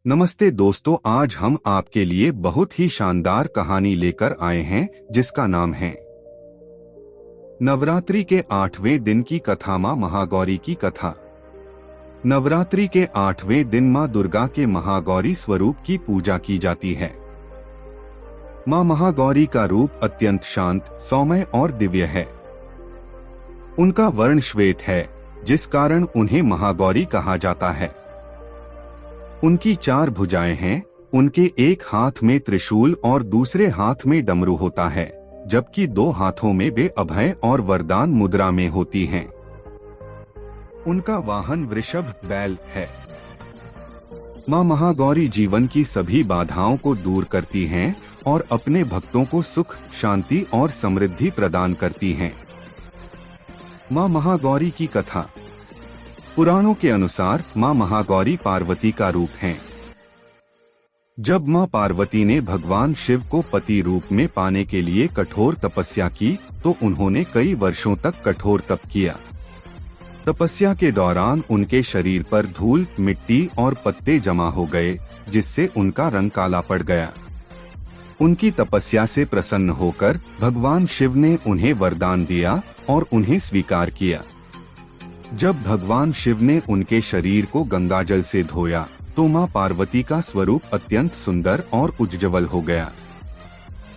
नमस्ते दोस्तों, आज हम आपके लिए बहुत ही शानदार कहानी लेकर आए हैं जिसका नाम है नवरात्रि के 8वें दिन की कथा। मां महागौरी की कथा। नवरात्रि के 8वें दिन मां दुर्गा के महागौरी स्वरूप की पूजा की जाती है। मां महागौरी का रूप अत्यंत शांत, सौम्य और दिव्य है। उनका वर्ण श्वेत है, जिस कारण उन्हें महागौरी कहा जाता है। उनकी 4 भुजाएं हैं। उनके एक हाथ में त्रिशूल और दूसरे हाथ में डमरू होता है, जबकि 2 हाथों में वे अभय और वरदान मुद्रा में होती हैं। उनका वाहन वृषभ बैल है। मां महागौरी जीवन की सभी बाधाओं को दूर करती हैं और अपने भक्तों को सुख, शांति और समृद्धि प्रदान करती हैं। मां महागौरी की कथा। पुराणों के अनुसार मां महागौरी पार्वती का रूप हैं। जब मां पार्वती ने भगवान शिव को पति रूप में पाने के लिए कठोर तपस्या की, तो उन्होंने कई वर्षों तक कठोर तप किया। तपस्या के दौरान उनके शरीर पर धूल, मिट्टी और पत्ते जमा हो गए, जिससे उनका रंग काला पड़ गया। उनकी तपस्या से प्रसन्न होकर भगवान शिव ने उन्हें वरदान दिया और उन्हें स्वीकार किया। जब भगवान शिव ने उनके शरीर को गंगाजल से धोया, तो मां पार्वती का स्वरूप अत्यंत सुंदर और उज्ज्वल हो गया।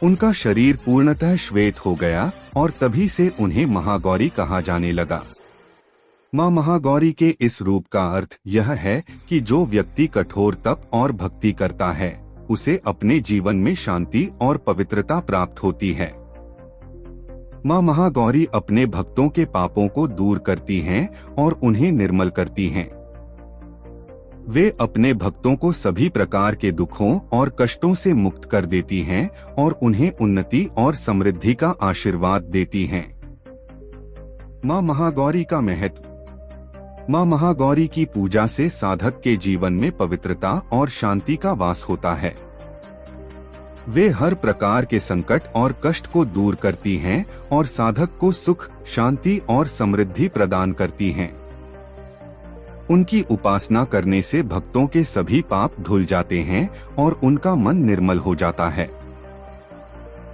उनका शरीर पूर्णतः श्वेत हो गया और तभी से उन्हें महागौरी कहा जाने लगा। मां महागौरी के इस रूप का अर्थ यह है कि जो व्यक्ति कठोर तप और भक्ति करता है, उसे अपने जीवन में शांति और पवित्रता प्राप्त होती है। मां महागौरी अपने भक्तों के पापों को दूर करती हैं और उन्हें निर्मल करती हैं। वे अपने भक्तों को सभी प्रकार के दुखों और कष्टों से मुक्त कर देती हैं और उन्हें उन्नति और समृद्धि का आशीर्वाद देती हैं। मां महागौरी का महत्व। मां महागौरी की पूजा से साधक के जीवन में पवित्रता और शांति का वास होता है। वे हर प्रकार के संकट और कष्ट को दूर करती हैं और साधक को सुख, शांति और समृद्धि प्रदान करती हैं। उनकी उपासना करने से भक्तों के सभी पाप धुल जाते हैं और उनका मन निर्मल हो जाता है।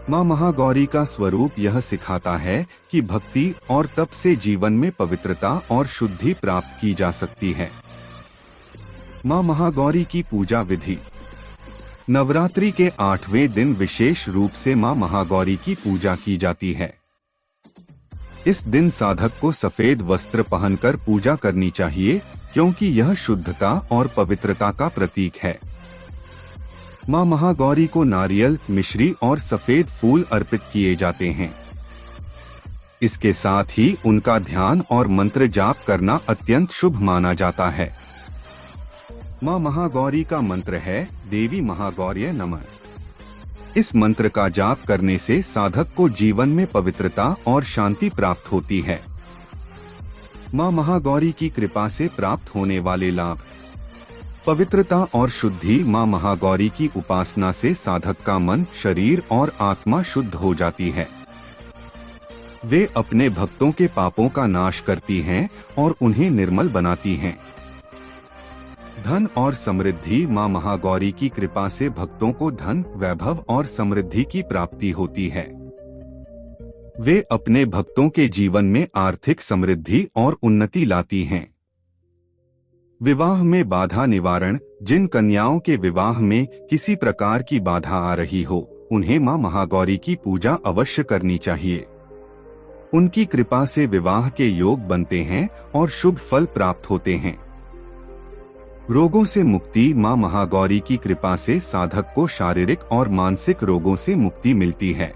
मां महागौरी का स्वरूप यह सिखाता है कि भक्ति और तप से जीवन में पवित्रता और शुद्धि प्राप्त की जा सकती है। मां महागौरी की पूजा विधि। नवरात्रि के 8वें दिन विशेष रूप से मां महागौरी की पूजा की जाती है। इस दिन साधक को सफेद वस्त्र पहनकर पूजा करनी चाहिए, क्योंकि यह शुद्धता और पवित्रता का प्रतीक है। मां महागौरी को नारियल, मिश्री और सफेद फूल अर्पित किए जाते हैं। इसके साथ ही उनका ध्यान और मंत्र जाप करना अत्यंत शुभ माना जाता है। मां महागौरी का मंत्र है देवी महागौर्ये नमः। इस मंत्र का जाप करने से साधक को जीवन में पवित्रता और शांति प्राप्त होती है। मां महागौरी की कृपा से प्राप्त होने वाले लाभ। पवित्रता और शुद्धि। मां महागौरी की उपासना से साधक का मन, शरीर और आत्मा शुद्ध हो जाती है। वे अपने भक्तों के पापों का नाश करती हैं और उन्हें निर्मल बनाती हैं। धन और समृद्धि। मां महागौरी की कृपा से भक्तों को धन, वैभव और समृद्धि की प्राप्ति होती है। वे अपने भक्तों के जीवन में आर्थिक समृद्धि और उन्नति लाती हैं। विवाह में बाधा निवारण। जिन कन्याओं के विवाह में किसी प्रकार की बाधा आ रही हो, उन्हें मां महागौरी की पूजा अवश्य करनी चाहिए। उनकी कृपा से विवाह के योग बनते हैं और शुभ फल प्राप्त होते हैं। रोगों से मुक्ति। मां महागौरी की कृपा से साधक को शारीरिक और मानसिक रोगों से मुक्ति मिलती है।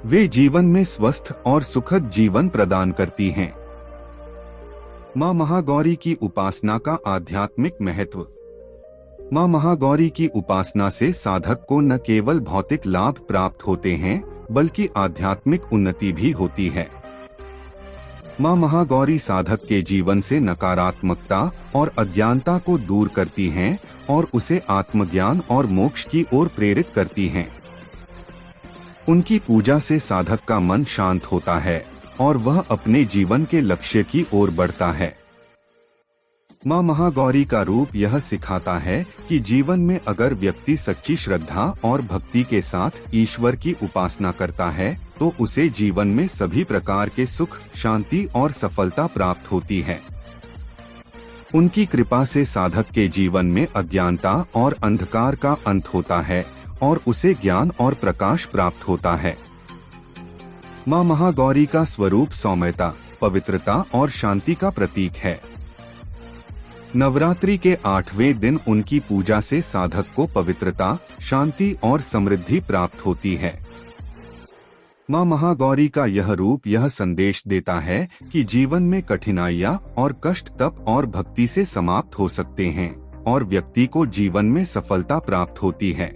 वे जीवन में स्वस्थ और सुखद जीवन प्रदान करती हैं। मां महागौरी की उपासना का आध्यात्मिक महत्व। मां महागौरी की उपासना से साधक को न केवल भौतिक लाभ प्राप्त होते हैं, बल्कि आध्यात्मिक उन्नति भी होती है। मां महागौरी साधक के जीवन से नकारात्मकता और अज्ञानता को दूर करती हैं और उसे आत्मज्ञान और मोक्ष की ओर प्रेरित करती हैं। उनकी पूजा से साधक का मन शांत होता है और वह अपने जीवन के लक्ष्य की ओर बढ़ता है। माँ महागौरी का रूप यह सिखाता है कि जीवन में अगर व्यक्ति सच्ची श्रद्धा और भक्ति के साथ ईश्वर की उपासना करता है तो उसे जीवन में सभी प्रकार के सुख, शांति और सफलता प्राप्त होती है। उनकी कृपा से साधक के जीवन में अज्ञानता और अंधकार का अंत होता है और उसे ज्ञान और प्रकाश प्राप्त होता है। माँ महागौरी का स्वरूप सौम्यता, पवित्रता और शांति का प्रतीक है। नवरात्रि के 8वें दिन उनकी पूजा से साधक को पवित्रता, शांति और समृद्धि प्राप्त होती है। माँ महागौरी का यह रूप यह संदेश देता है कि जीवन में कठिनाइयाँ और कष्ट तप और भक्ति से समाप्त हो सकते हैं और व्यक्ति को जीवन में सफलता प्राप्त होती है।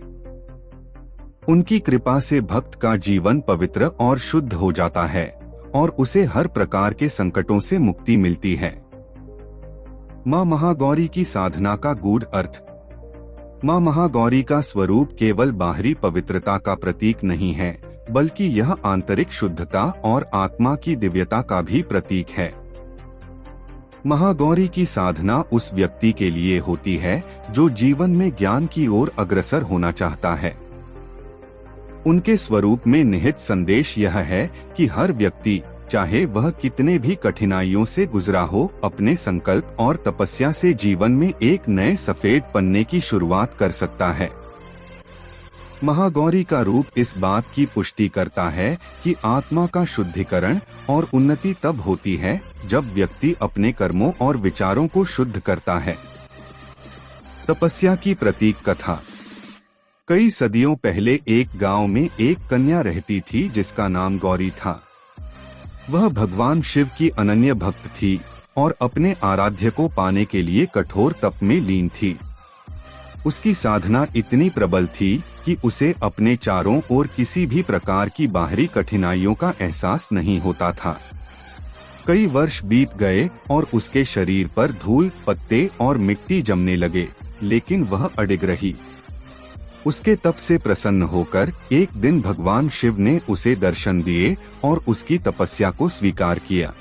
उनकी कृपा से भक्त का जीवन पवित्र और शुद्ध हो जाता है और उसे हर प्रकार के संकटों से मुक्ति मिलती है। माँ महागौरी की साधना का गूढ़ अर्थ। माँ महागौरी का स्वरूप केवल बाहरी पवित्रता का प्रतीक नहीं है, बल्कि यह आंतरिक शुद्धता और आत्मा की दिव्यता का भी प्रतीक है। महागौरी की साधना उस व्यक्ति के लिए होती है जो जीवन में ज्ञान की ओर अग्रसर होना चाहता है। उनके स्वरूप में निहित संदेश यह है कि हर व्यक्ति, चाहे वह कितने भी कठिनाइयों से गुजरा हो, अपने संकल्प और तपस्या से जीवन में एक नए सफेद पन्ने की शुरुआत कर सकता है। महागौरी का रूप इस बात की पुष्टि करता है कि आत्मा का शुद्धिकरण और उन्नति तब होती है जब व्यक्ति अपने कर्मों और विचारों को शुद्ध करता है। तपस्या की प्रतीक कथा। कई सदियों पहले एक गांव में एक कन्या रहती थी जिसका नाम गौरी था। वह भगवान शिव की अनन्य भक्त थी और अपने आराध्य को पाने के लिए कठोर तप में लीन थी। उसकी साधना इतनी प्रबल थी कि उसे अपने चारों ओर किसी भी प्रकार की बाहरी कठिनाइयों का एहसास नहीं होता था। कई वर्ष बीत गए और उसके शरीर पर धूल, पत्ते और मिट्टी जमने लगे, लेकिन वह अडिग रही। उसके तप से प्रसन्न होकर एक दिन भगवान शिव ने उसे दर्शन दिए और उसकी तपस्या को स्वीकार किया।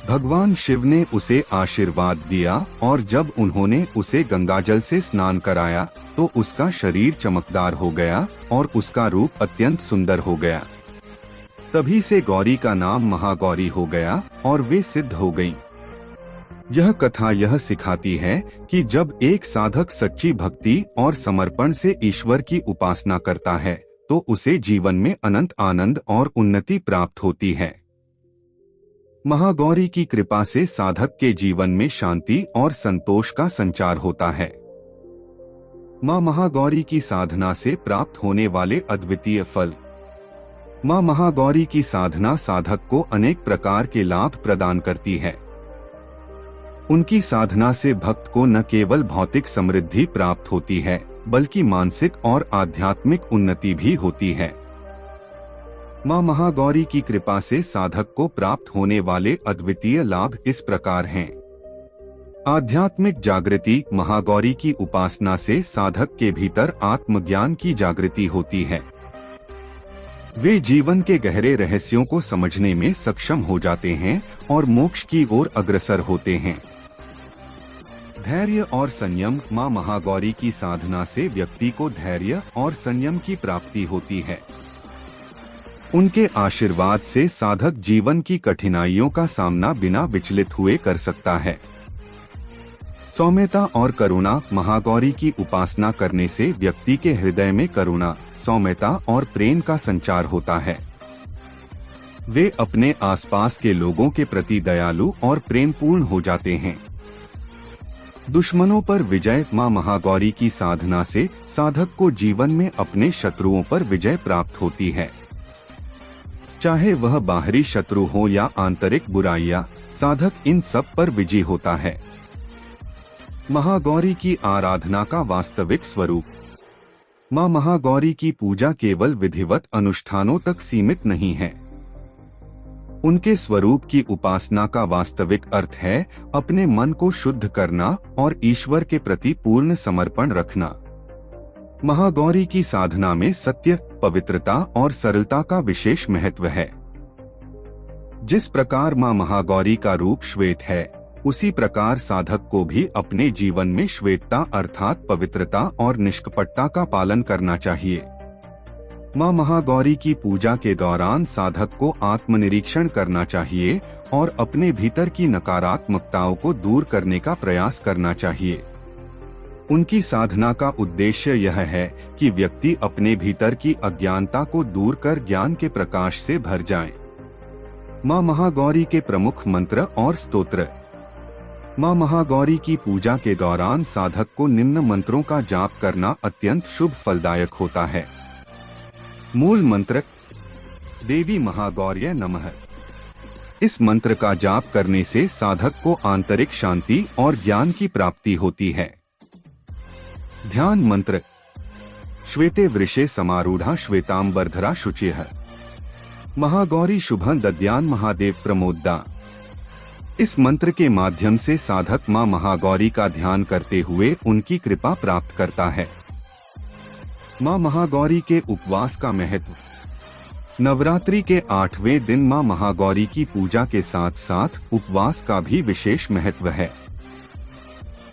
भगवान शिव ने उसे आशीर्वाद दिया और जब उन्होंने उसे गंगाजल से स्नान कराया तो उसका शरीर चमकदार हो गया और उसका रूप अत्यंत सुंदर हो गया। तभी से गौरी का नाम महागौरी हो गया और वे सिद्ध हो गईं। यह कथा यह सिखाती है कि जब एक साधक सच्ची भक्ति और समर्पण से ईश्वर की उपासना करता है तो उसे जीवन में अनंत आनंद और उन्नति प्राप्त होती है। महागौरी की कृपा से साधक के जीवन में शांति और संतोष का संचार होता है। माँ महागौरी की साधना से प्राप्त होने वाले अद्वितीय फल। माँ महागौरी की साधना साधक को अनेक प्रकार के लाभ प्रदान करती है। उनकी साधना से भक्त को न केवल भौतिक समृद्धि प्राप्त होती है, बल्कि मानसिक और आध्यात्मिक उन्नति भी होती है। माँ महागौरी की कृपा से साधक को प्राप्त होने वाले अद्वितीय लाभ इस प्रकार हैं। आध्यात्मिक जागृति। महागौरी की उपासना से साधक के भीतर आत्मज्ञान की जागृति होती है। वे जीवन के गहरे रहस्यों को समझने में सक्षम हो जाते हैं और मोक्ष की ओर अग्रसर होते हैं। धैर्य और संयम। माँ महागौरी की साधना से व्यक्ति को धैर्य और संयम की प्राप्ति होती है। उनके आशीर्वाद से साधक जीवन की कठिनाइयों का सामना बिना विचलित हुए कर सकता है। सौम्यता और करुणा। महागौरी की उपासना करने से व्यक्ति के हृदय में करुणा, सौम्यता और प्रेम का संचार होता है। वे अपने आसपास के लोगों के प्रति दयालु और प्रेमपूर्ण हो जाते हैं। दुश्मनों पर विजय। माँ महागौरी की साधना से साधक को जीवन में अपने शत्रुओं पर विजय प्राप्त होती है। चाहे वह बाहरी शत्रु हो या आंतरिक बुराइयां, साधक इन सब पर विजयी होता है। महागौरी की आराधना का वास्तविक स्वरूप। माँ महागौरी की पूजा केवल विधिवत अनुष्ठानों तक सीमित नहीं है। उनके स्वरूप की उपासना का वास्तविक अर्थ है अपने मन को शुद्ध करना और ईश्वर के प्रति पूर्ण समर्पण रखना। महागौरी की साधना में सत्य, पवित्रता और सरलता का विशेष महत्व है। जिस प्रकार माँ महागौरी का रूप श्वेत है, उसी प्रकार साधक को भी अपने जीवन में श्वेतता अर्थात पवित्रता और निष्कपटता का पालन करना चाहिए। मां महागौरी की पूजा के दौरान साधक को आत्मनिरीक्षण करना चाहिए और अपने भीतर की नकारात्मकताओं को दूर करने का प्रयास करना चाहिए। उनकी साधना का उद्देश्य यह है कि व्यक्ति अपने भीतर की अज्ञानता को दूर कर ज्ञान के प्रकाश से भर जाए। मां महागौरी के प्रमुख मंत्र और स्तोत्र। मां महागौरी की पूजा के दौरान साधक को निम्न मंत्रों का जाप करना अत्यंत शुभ फलदायक होता है। मूल मंत्र, देवी महागौर्य नमः। इस मंत्र का जाप करने से साधक को आंतरिक शांति और ज्ञान की प्राप्ति होती है। ध्यान मंत्र, श्वेते वृषे समारूढ़ा श्वेतांबरधरा शुचिः महागौरी शुभं दद्यान महादेव प्रमोदा। इस मंत्र के माध्यम से साधक मां महागौरी का ध्यान करते हुए उनकी कृपा प्राप्त करता है। मां महागौरी के उपवास का महत्व। नवरात्रि के 8वें दिन मां महागौरी की पूजा के साथ साथ उपवास का भी विशेष महत्व है।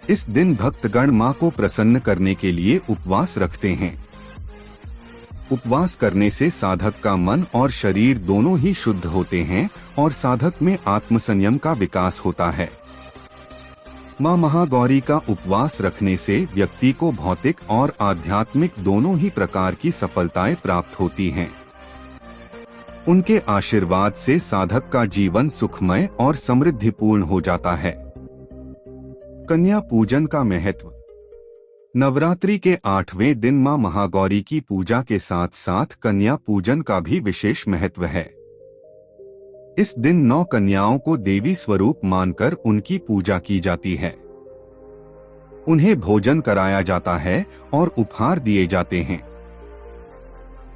इस दिन भक्तगण मां को प्रसन्न करने के लिए उपवास रखते हैं। उपवास करने से साधक का मन और शरीर दोनों ही शुद्ध होते हैं और साधक में आत्मसंयम का विकास होता है। मां महागौरी का उपवास रखने से व्यक्ति को भौतिक और आध्यात्मिक दोनों ही प्रकार की सफलताएं प्राप्त होती हैं। उनके आशीर्वाद से साधक का जीवन सुखमय और समृद्धिपूर्ण हो जाता है। कन्या पूजन का महत्व। नवरात्रि के 8वें दिन मां महागौरी की पूजा के साथ साथ कन्या पूजन का भी विशेष महत्व है। इस दिन 9 कन्याओं को देवी स्वरूप मानकर उनकी पूजा की जाती है। उन्हें भोजन कराया जाता है और उपहार दिए जाते हैं।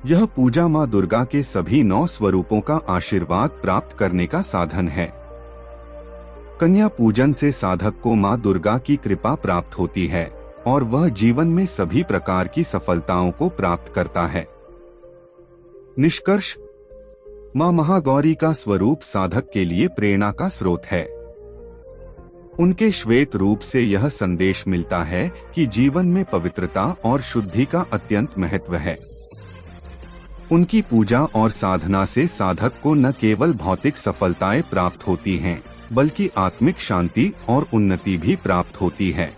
यह पूजा मां दुर्गा के सभी 9 स्वरूपों का आशीर्वाद प्राप्त करने का साधन है। कन्या पूजन से साधक को मां दुर्गा की कृपा प्राप्त होती है और वह जीवन में सभी प्रकार की सफलताओं को प्राप्त करता है। निष्कर्ष, मां महागौरी का स्वरूप साधक के लिए प्रेरणा का स्रोत है। उनके श्वेत रूप से यह संदेश मिलता है कि जीवन में पवित्रता और शुद्धि का अत्यंत महत्व है। उनकी पूजा और साधना से साधक को न केवल भौतिक सफलताएं प्राप्त होती हैं, बल्कि आत्मिक शांति और उन्नति भी प्राप्त होती है।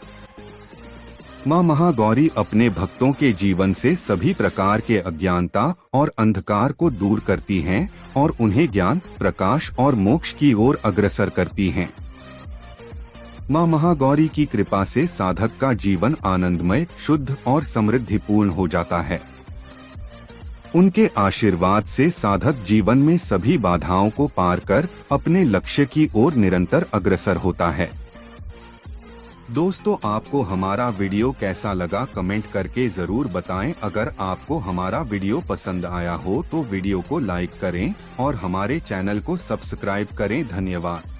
मां महागौरी अपने भक्तों के जीवन से सभी प्रकार के अज्ञानता और अंधकार को दूर करती हैं और उन्हें ज्ञान, प्रकाश और मोक्ष की ओर अग्रसर करती हैं। मां महागौरी की कृपा से साधक का जीवन आनंदमय, शुद्ध और समृद्धिपूर्ण हो जाता है। उनके आशीर्वाद से साधक जीवन में सभी बाधाओं को पार कर अपने लक्ष्य की ओर निरंतर अग्रसर होता है। दोस्तों, आपको हमारा वीडियो कैसा लगा कमेंट करके जरूर बताएं। अगर आपको हमारा वीडियो पसंद आया हो तो वीडियो को लाइक करें और हमारे चैनल को सब्सक्राइब करें। धन्यवाद।